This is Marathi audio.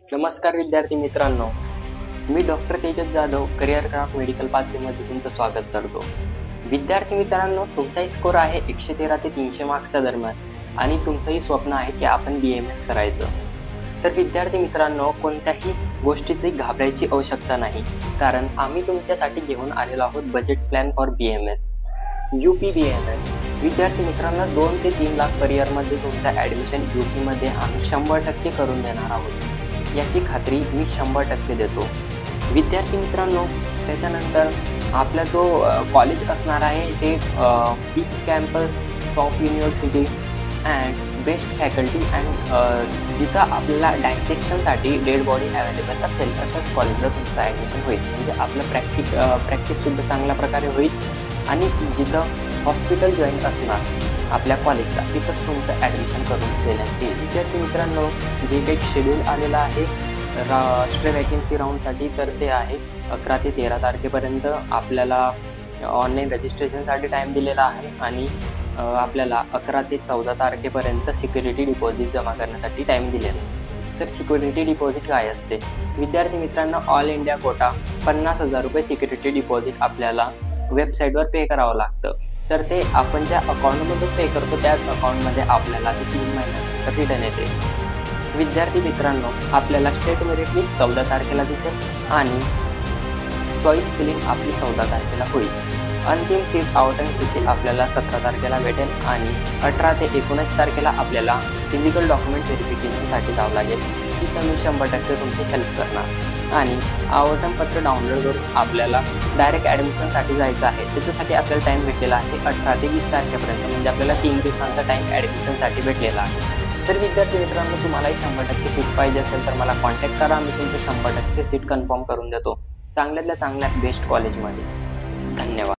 नमस्कार विद्यार्थी मित्रांनो, मी doctor Tejas Jadhav career craft medical पाथवेमध्ये तुमचं स्वागत करतो। विद्यार्थी मित्रांनो, तुमचाही स्कोर आहे 113 ते 300 मार्क्सच्या दरम्यान आणि तुमचंही स्वप्न आहे की आपण BMS करायचं। तर विद्यार्थी मित्रांनो, कोणत्याही गोष्टीची घाबरायची आवश्यकता नाही, कारण आम्ही तुमच्यासाठी घेऊन आलेलो आहोत budget plan for BMS UP-BMS। विद्यार्थी मित्रांनो, 2 ते 3 लाख करिअरमध्ये तुमचं ॲडमिशन UPमध्ये आम्ही 100% करून देणार आहोत, याची खात्री मी 100% देतो। विद्यार्थी मित्रांनो, त्याच्यानंतर आपला जो कॉलेज असणार आहे ते big campus, top university and best faculty and जिथं आपल्याला डायसेक्शनसाठी डेड बॉडी अवेलेबल असेल अशाच कॉलेजला तुमचं ॲडमिशन होईल। म्हणजे आपलं प्रॅक्टिससुद्धा चांगल्या प्रकारे होईल आणि जिथं हॉस्पिटल जॉईंट असणार आपल्या कॉलेजला तिथंच तुमचं ॲडमिशन करून देण्यात येईल। विद्यार्थी मित्रांनो, जे काही शेड्यूल आलेलं आहे राष्ट्रीय वॅकन्सी राऊंडसाठी तर ते आहे 11 ते 13 तारखेपर्यंत आपल्याला ऑनलाईन रजिस्ट्रेशनसाठी टाईम दिलेला आहे आणि आपल्याला 11 ते 14 तारखेपर्यंत सिक्युरिटी डिपॉझिट जमा करण्यासाठी टाईम दिलेला आहे। तर सिक्युरिटी डिपॉझिट काय असते? विद्यार्थी मित्रांनो, ऑल इंडिया कोटा 50,000 रुपये सिक्युरिटी डिपॉझिट आपल्याला वेबसाईटवर पे करावं लागतं। तर ते आपण ज्या अकाउंटमधून पे करतो त्याच अकाउंटमध्ये आपल्याला ते 3 महिन्यानंतर रिटर्न येते। विद्यार्थी मित्रांनो, आपल्याला स्टेट मेरिट लिस्ट 14 तारखेला दिसेल आणि चॉईस फिलिंग आपली 14 तारखेला होईल। अंतिम सीट आवटन सूची आपल्याला 17 तारखेला भेटेल आणि 18 ते 19 तारखेला आपल्याला फिजिकल डॉक्युमेंट व्हेरिफिकेशनसाठी जावं लागेल। तिथं मी 100% तुमची हेल्प करणार आणि आवटन पत्र डाउनलोड करून आपल्याला डायरेक्ट ॲडमिशनसाठी जायचं आहे। त्याच्यासाठी आपल्याला टाईम भेटलेला आहे 18 ते 20 तारखेपर्यंत, म्हणजे आपल्याला 3 दिवसांचा टाईम ॲडमिशनसाठी भेटलेला आहे। तर विद्यार्थी मित्रांनो, तुम्हालाही 100% सीट पाहिजे असेल तर मला कॉन्टॅक्ट करा, मी तुमचं 100% सीट कन्फर्म करून देतो चांगल्यातल्या चांगल्या बेस्ट कॉलेजमध्ये। धन्यवाद।